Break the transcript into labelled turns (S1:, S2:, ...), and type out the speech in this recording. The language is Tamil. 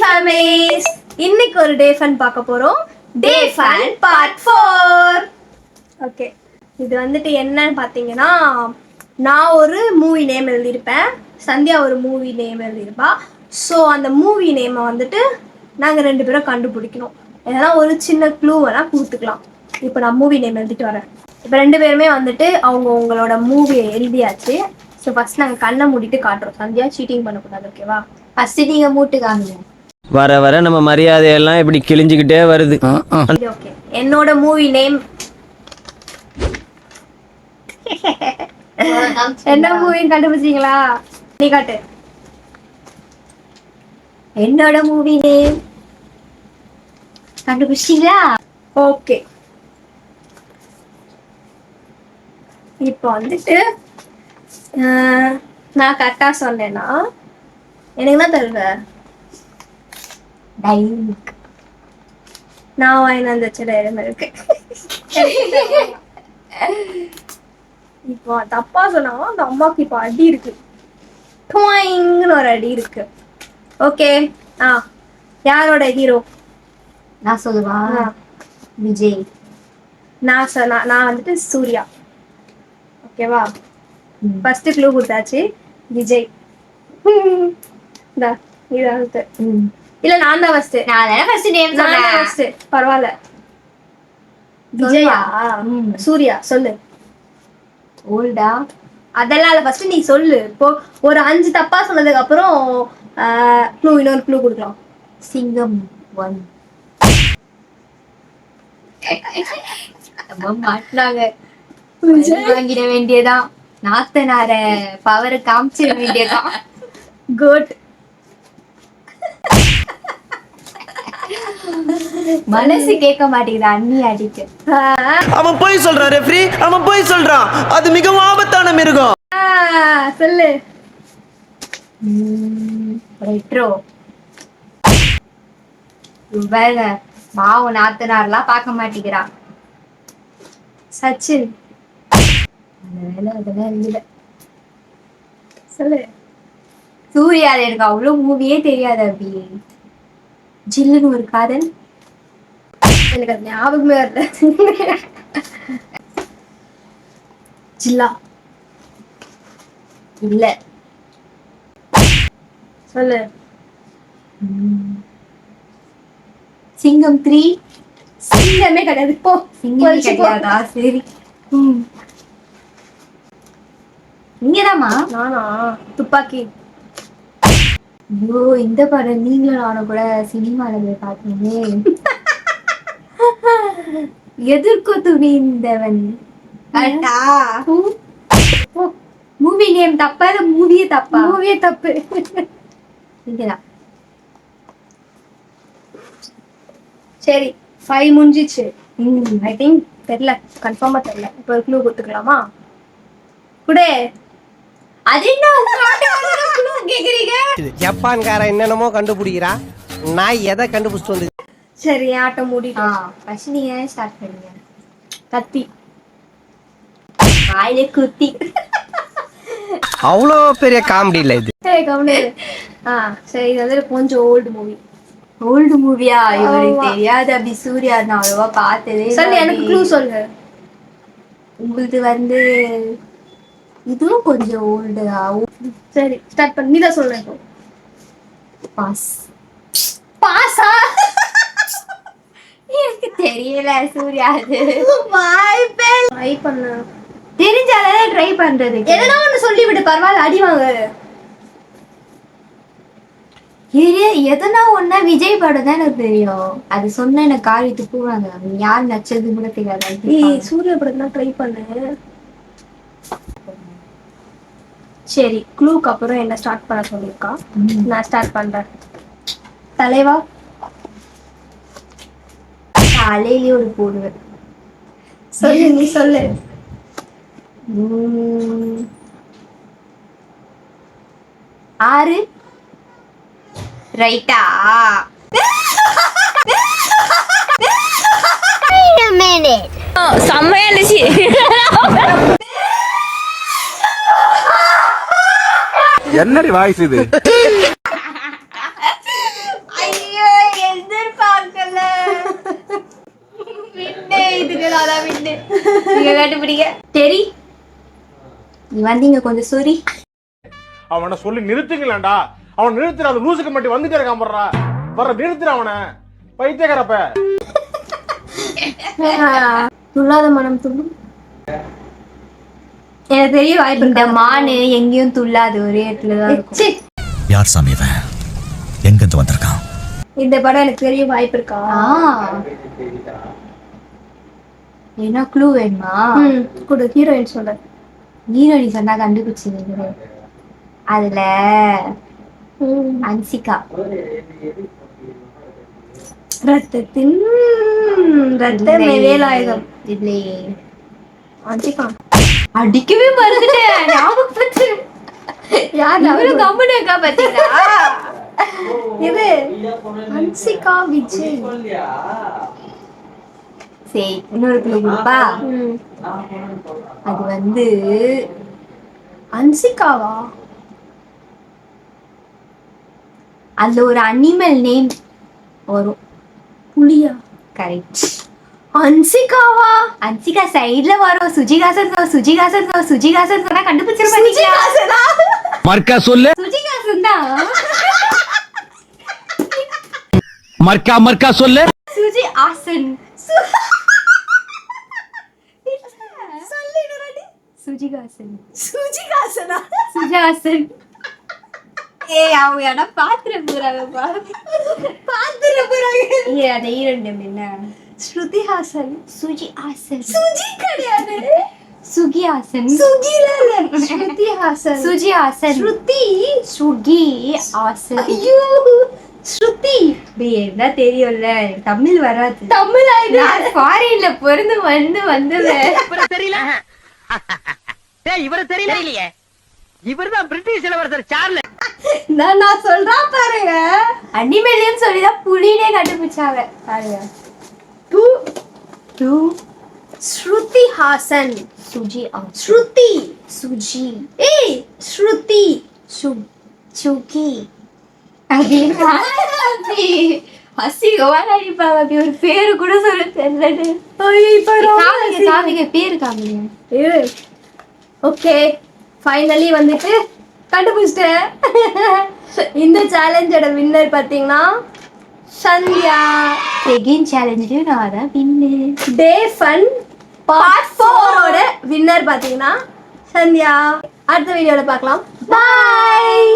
S1: ஃபேமிலிஸ், இன்னைக்கு ஒரு டே ஃபன் பார்க்க போறோம். டே ஃபன் பார்ட் 4. ஓகே, இது வந்துட்டு என்னன்னு பார்த்தீங்கன்னா, நான் ஒரு மூவி நேம் எழுதியிருப்பேன், சந்தியா ஒரு மூவி நேம் எழுதியிருப்பா. ஸோ அந்த மூவி நேமை வந்துட்டு நாங்கள் 2 பேரும் கண்டுபிடிக்கணும். ஏன்னா ஒரு சின்ன க்ளூ வேணால் கொடுத்துக்கலாம். இப்போ நான் மூவி நேம் எழுதிட்டு வரேன். இப்போ 2 பேருமே வந்துட்டு உங்களோட மூவியை எழுதியாச்சு. ஸோ ஃபர்ஸ்ட் நாங்கள் கண்ணை மூடிட்டு காட்டுறோம். சந்தியா சீட்டிங் பண்ணக்கூடாது, ஓகேவா? ஃபர்ஸ்ட் நீங்கள் மூட்டு காணுங்க.
S2: வர வர நம்ம மரியாதையெல்லாம் இப்படி கிழிஞ்சுக்கிட்டே வருது.
S1: ஓகே, என்னோட மூவி நேம் என்ன மூவின்னு கண்டுபிடிச்சீங்களா? நீ காட்டு.
S3: என்னோட மூவி நேம் கண்டுபிடிச்சீங்களா?
S1: ஓகே, இப்போ வந்துட்டு நான் கரெக்டா சொன்னேன்னா எனக்கு தான் தருவேன்.
S3: டைனிக்.
S1: நான் வாங்கின அந்த இடம் இருக்கு. இப்போ தப்பா சொன்னா அந்த அம்மாக்கு இப்போ அடி இருக்கு. டுவாயிங்னு ஒரு அடி இருக்கு. ஓகே, யாரோட ஹீரோ?
S3: நான் சொல்லுவா. விஜய்.
S1: நான் வந்துட்டு சூர்யா. ஓகேவா? ஃபர்ஸ்ட் க்ளூ கொடுத்தாச்சு, விஜய். இல்ல நான் தான் ஃபர்ஸ்ட்.
S3: நான் தான ஃபர்ஸ்ட் நேம் சொன்னேன்.
S1: ஃபர்ஸ்ட் பரவாயில்ல. விஜயா? சூர்யா சொல்லு.
S3: ஓல்டா?
S1: அதெல்லாம் இல்ல, ஃபர்ஸ்ட் நீ சொல்லு. இப்போ ஒரு 5 தப்பா சொன்னதுக்கு அப்புறம் இன்னொரு க்ளூ கொடுக்கலாம்.
S3: சிங்கம் 1. மாட்டினாங்க. வாங்கிட வேண்டியதான். நாத்தனார பவரை காமிச்சிட வேண்டியதான்.
S1: குட்.
S3: மனசு கேட்க மாட்டேங்குது அண்ணி அடிக்க.
S2: அவன் போய் சொல்றான் ரெஃப்ரி, அவன் போய் சொல்றான். அது மிகவும் ஆபத்தான மிருகம்.
S1: சொல்லு.
S3: ரெட்ரோ. வேற மாவு நாத்தனார்லாம் பார்க்க மாட்டேங்கிறான்.
S1: சச்சின்.
S3: அந்த வேலை அதெல்லாம் இல்ல.
S1: சொல்லு.
S3: சூர்யா. எனக்கு அவ்வளவு மூவியே தெரியாது. அப்படி ஜில்லுன்னு ஒரு காதல்.
S1: எனக்கு அது ஞாபகமே வரல. ஜில்லா.
S3: இல்ல.
S1: சொல்லு.
S3: சிங்கம் 3.
S1: சிங்கமே கிடையாது. போ.
S3: சிங்கமே கிடையாதா? சரி. நீங்கதாம்மா?
S1: நானா? துப்பாக்கி.
S3: ஐயோ, இந்த படம் நீங்களும் நானும் கூட சினிமால போய் பார்த்தீங்க. எதிர்க்கு துணிந்தவன். மூவி நேம் தப்பா இல்ல மூவியே தப்பா?
S1: மூவியே தப்பு.
S3: நீங்கதான்.
S1: சரி, 5 முடிஞ்சிச்சு. ஐ திங்க் தெரியல, கன்ஃபார்மா தெரியல. இப்போ ஒரு க்ளூ கொடுத்துக்கலாமா? குடே.
S3: அது என்ன கேக்குறீங்க?
S2: ஜப்பான்காரன் என்னென்னமோ கண்டுபிடிக்கிறா, நான் எதை கண்டுபிடிச்சிட்டு வந்து.
S1: சரி, ஆட்டம் மூடிட்டோம்.
S3: ஃபர்ஸ்ட் நீங்க ஸ்டார்ட் பண்ணுங்க.
S1: கத்தி.
S3: வாயிலே குத்தி.
S2: அவ்வளோ பெரிய காமெடி இல்லை இது.
S1: சரி, கவனி. சரி, இது வந்து கொஞ்சம் ஓல்டு மூவி.
S3: ஓல்டு மூவியா? இவருக்கு தெரியாது. அப்படி சூர்யா நான் அவ்வளவா பார்த்ததே.
S1: சொல்லு, எனக்கு க்ளூ சொல்லு.
S3: உங்களுக்கு வந்து இதுவும் கொஞ்சம் ஓல்டு.
S1: சரி, ஸ்டார்ட் பண்ணு. நீ தான் சொல்லு.
S3: பாஸ்.
S1: பாஸா?
S3: எனக்கு தெரியல சூர்யா. அது
S1: வாய்ப்பே. ட்ரை பண்ணு.
S3: தெரிஞ்சாலே ட்ரை பண்றது.
S1: எதனா ஒண்ணு சொல்லி விடு, பரவாயில்ல, அடி வாங்க.
S3: எதனா ஒன்னா விஜய் படம் தான் எனக்கு தெரியும். அது சொன்ன எனக்கு காரி துப்புவாங்க. யார் நச்சது கூட தெரியாது.
S1: சூர்யா படத்தான் ட்ரை பண்ணு. சரி, க்ளூக்கு அப்புறம் என்ன ஸ்டார்ட் பண்ண சொல்லிருக்கா? நான் ஸ்டார்ட் பண்றேன். தலைவா.
S3: தலையிலே ஒரு போடுவேன்.
S1: சொல்லு, நீ சொல்லு.
S3: 6. ரைட்டா?
S4: செம்மையா இருந்துச்சு.
S5: என்னடி வாய்ஸ் இது?
S3: ஐயோ நீங்க கண்டுபிடிங்க. டெரி நீ வந்தீங்க கொஞ்சம் சொரி.
S4: அவனை சொல்லி நிறுத்துங்களேன்டா. அவன் நிறுத்துற அந்த லூசுக்கு மட்டும் வந்துட்டே இருக்கான் போடுறா. வர நிறுத்துற அவனை பைத்தியக்காரப்ப.
S1: துள்ளாத மனம் துள்ளும். எனக்கு தெரிய வாய்ப்பு
S3: இந்த மானு எங்கேயும் துள்ளாது, ஒரே இடத்துல தான் இருக்கும்.
S1: ச்சீ,
S5: யார் சாமி இவன்? எங்கிருந்து வந்திருக்கான்?
S1: இந்த படம் எனக்கு தெரிய வாய்ப்பு இருக்கா?
S3: என்ன க்ளூ வேணுமா?
S1: குடு, ஹீரோயின் சொல்ல.
S3: ஹீரோனி சொன்னா கண்டுபிடிச்சிருங்க. அதுல அன்சிகா.
S1: ரத்தத்தின் ரத்த வேலாயுதம்
S3: இல்லையே.
S1: அன்சிகா.
S3: அடிக்கவே மறந்துட்டேன். ஞாபகப்படுத்து.
S1: யார்
S3: இவரும் கம்முனு இருக்கா பாத்தீங்களா?
S1: இது அன்சிகா விஜய்.
S3: சரி, இன்னொரு க்ளூ கொடுப்பா. அது வந்து
S1: அன்சிகாவா?
S3: அதுல ஒரு அனிமல் நேம் வரும்.
S1: புலியா?
S3: கரெக்ட்.
S1: அன்சிகாவா?
S3: அன்சிகா சைடுல வரும். சுஜிகாசன் சொன்னா கண்டுபிடிச்சிருப்பாங்க.
S1: சுஜிகாசனா?
S5: மர்க்கா சொல்லு.
S3: சுஜிகாசன் தான்.
S5: மர்க்கா சொல்லு.
S3: சுஜி ஆசன். சுஜிகாசன்.
S1: சுஜிகாசனா?
S3: சுஜாசன். அவங்க இடம் பாத்துற போறாங்கப்பா.
S1: பாத்துற போறாங்க.
S3: அந்த ஹீரோயின் நேம் என்ன?
S1: ஸ்ருதி ஹாசன்.
S3: சுஜி ஆசன்.
S1: சுஜி கிடையாது.
S3: சுகி ஆசன்.
S1: சுகில இல்ல, ஸ்ருதி ஹாசன்.
S3: சுஜி ஆசன்.
S1: ஸ்ருதி.
S3: சுகி ஆசன்.
S1: ஐயோ, ஸ்ருதி.
S3: என்ன தெரியும்ல, தமிழ் வராது.
S1: தமிழ் ஆயிடு.
S3: நான் ஃபாரின்ல பிறந்து வந்தவன்.
S6: தெரியல. இவரு தெரியலையே. இவர்தான் பிரிட்டிஷ் இளவரசர் சார்லஸ்.
S1: நான் சொல்றேன் பாருங்க.
S3: அனிமேலியம் சொல்லிதான் புலினே கண்டுபிடிச்சாங்க பாருங்க. டூ
S1: ஸ்ருதி ஹாசன்.
S3: சுஜி ஆசன்.
S1: ஸ்ருதி.
S3: சுஜி.
S1: ஏய், ஸ்ருதி.
S3: சுகி. அசிங்கமா நடிப்பாங்க. அப்படி ஒரு பேரு கூட சொல்ல தெரியல. காமிங்க பேரு காமிங்க.
S1: ஓகே, ஃபைனலி வந்துட்டு கண்டுபிடிச்சிட்டேன். இந்த சேலஞ்சோட வின்னர் பாத்தீங்கன்னா சந்தியா.
S3: செகண்ட் சேலஞ்சிலும் நான் தான் வின்னு.
S1: டே ஃபன் பார்ட் 4 வின்னர் பாத்தீங்கன்னா சந்தியா. அடுத்த வீடியோல பார்க்கலாம். பாய்.